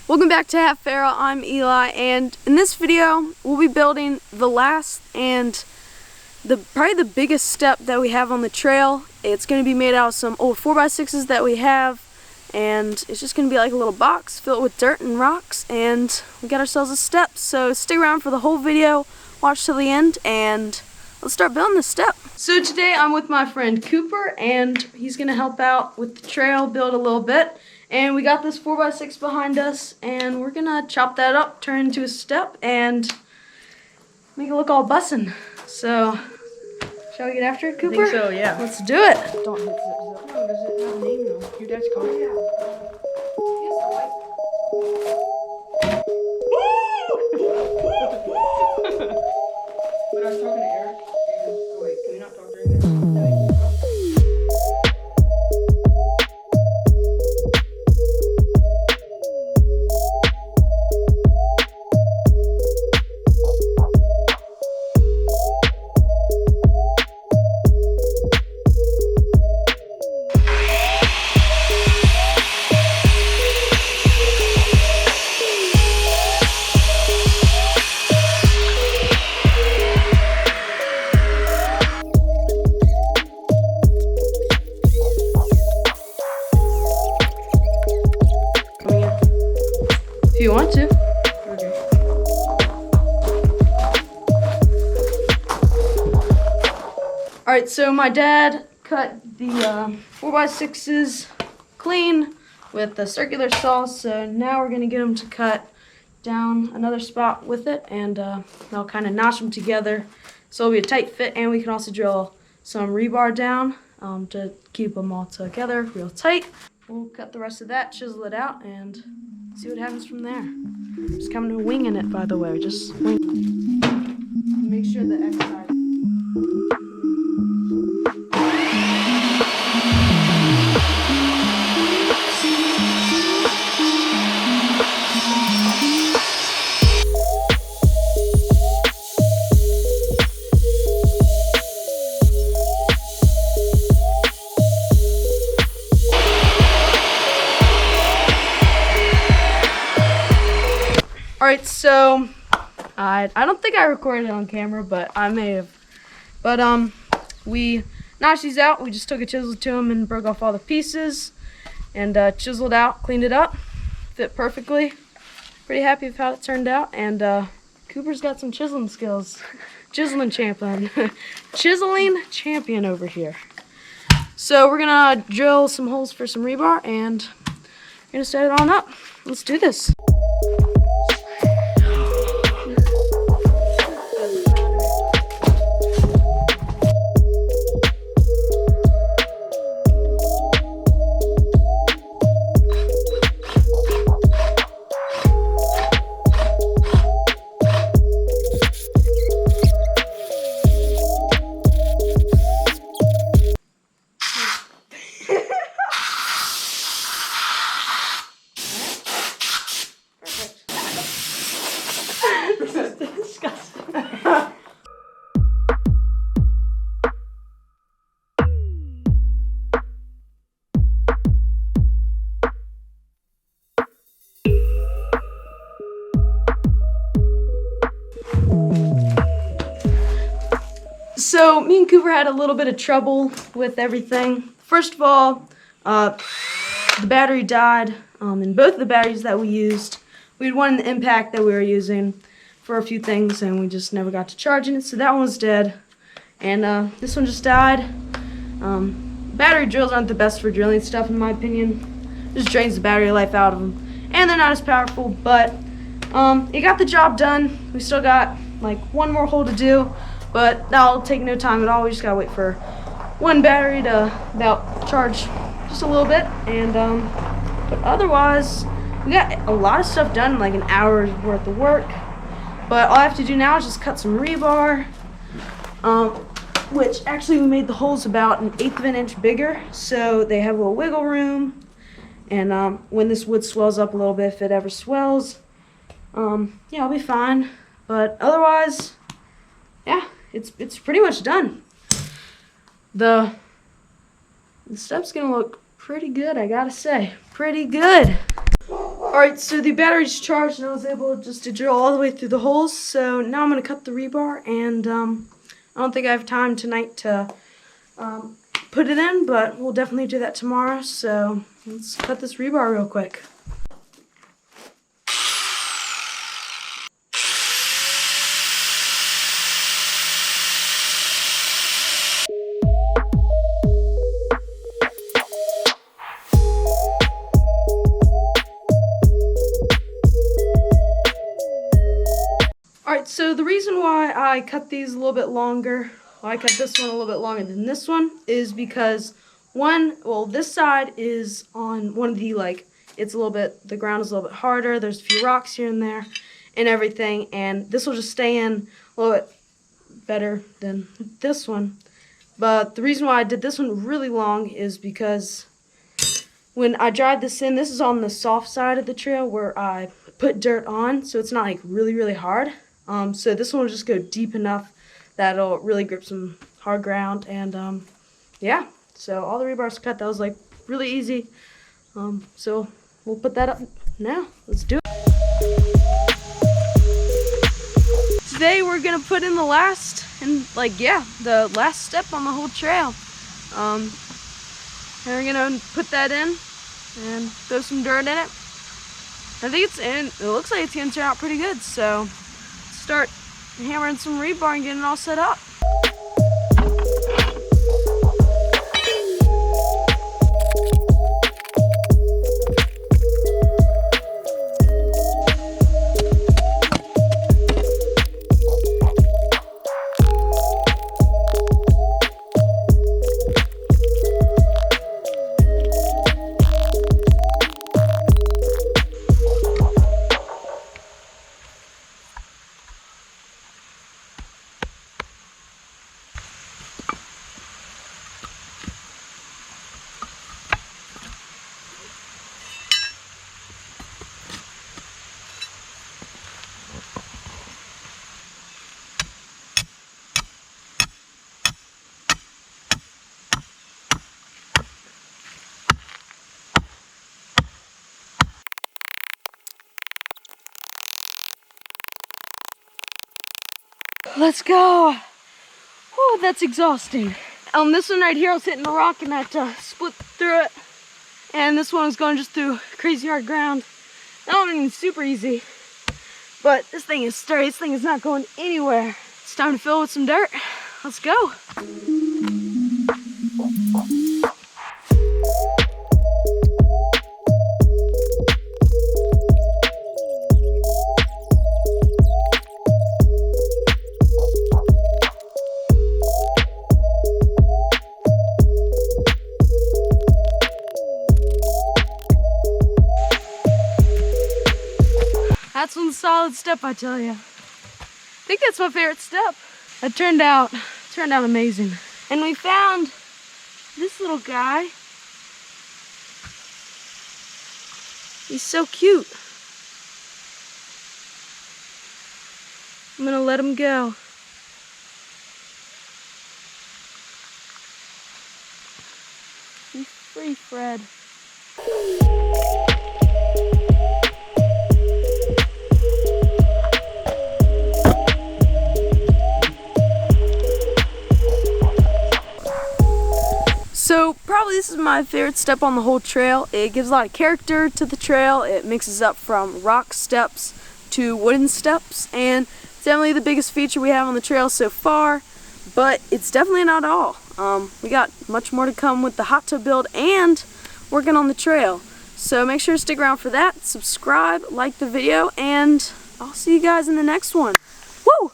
Welcome back to Hat Farrell. I'm Eli, and in this video we'll be building the last and probably the biggest step that we have on the trail. It's going to be made out of some old 4x6s that we have, and it's just going to be like a little box filled with dirt and rocks, and we got ourselves a step. So stick around for the whole video, watch till the end, and let's start building this step. So today I'm with my friend Cooper, and he's going to help out with the trail, build a little bit. And we got this 4x6 behind us, and we're gonna chop that up, turn it into a step, and make it look all bussin'. So, shall we get after it, Cooper? I think so, yeah. Let's do it. Don't hit no, does it have a name though? Your dad's car? Yeah. But I was talking to Eric, and wait, can we not talk during this? If you want to. Okay. Alright, so my dad cut the 4x6s clean with the circular saw, so now we're going to get him to cut down another spot with it, and that'll kind of notch them together so it'll be a tight fit, and we can also drill some rebar down to keep them all together real tight. We'll cut the rest of that, chisel it out, and see what happens from there. Just coming to winging it, by the way. Just wing. Make sure the X side. Alright, so I don't think I recorded it on camera, but I may have. But we notched these out. We just took a chisel to them and broke off all the pieces and chiseled out, cleaned it up, fit perfectly. Pretty happy with how it turned out. And Cooper's got some chiseling skills. Chiseling champion. Chiseling champion over here. So we're gonna drill some holes for some rebar, and we're gonna set it on up. Let's do this. This is disgusting. So me and Cooper had a little bit of trouble with everything. First of all, the battery died in both the batteries that we used. We had one in the impact that we were using for a few things, and we just never got to charging it, so that one was dead. And this one just died. Battery drills aren't the best for drilling stuff, in my opinion. It just drains the battery life out of them, and they're not as powerful, but it got the job done. We still got like one more hole to do, but that'll take no time at all. We just gotta wait for one battery to about charge just a little bit, and but otherwise we got a lot of stuff done in like an hour's worth of work. But all I have to do now is just cut some rebar, which actually we made the holes about 1/8 of an inch bigger, so they have a little wiggle room. And when this wood swells up a little bit, if it ever swells, yeah, I'll be fine. But otherwise, yeah, it's pretty much done. The step's gonna look pretty good, I gotta say. Pretty good. All Alright, so the battery's charged and I was able just to drill all the way through the holes. So now I'm going to cut the rebar, and I don't think I have time tonight to put it in, but we'll definitely do that tomorrow. So let's cut this rebar real quick. Alright, so the reason why I cut these a little bit longer, I cut this one a little bit longer than this one, is because this side is on one of the, it's a little bit, the ground is a little bit harder, there's a few rocks here and there and everything, and this will just stay in a little bit better than this one. But the reason why I did this one really long is because when I dried this in, this is on the soft side of the trail where I put dirt on, so it's not like really, really hard. So this one will just go deep enough that it'll really grip some hard ground, and yeah. So all the rebar's cut. That was like really easy. So we'll put that up now. Let's do it. Today we're gonna put in the last step on the whole trail. And we're gonna put that in and throw some dirt in it. I think it looks like it's gonna turn out pretty good. So start hammering some rebar and getting it all set up. Let's go. Oh, that's exhausting. On this one right here, I was hitting the rock and I had to split through it. And this one was going just through crazy hard ground. That one was super easy. But this thing is sturdy. This thing is not going anywhere. It's time to fill with some dirt. Let's go. That's one solid step, I tell you. I think that's my favorite step. That turned out amazing. And we found this little guy. He's so cute. I'm gonna let him go. Be free, Fred. So probably this is my favorite step on the whole trail. It gives a lot of character to the trail. It mixes up from rock steps to wooden steps, and it's definitely the biggest feature we have on the trail so far, but it's definitely not all. We got much more to come with the hot tub build and working on the trail. So make sure to stick around for that, subscribe, like the video, and I'll see you guys in the next one. Woo!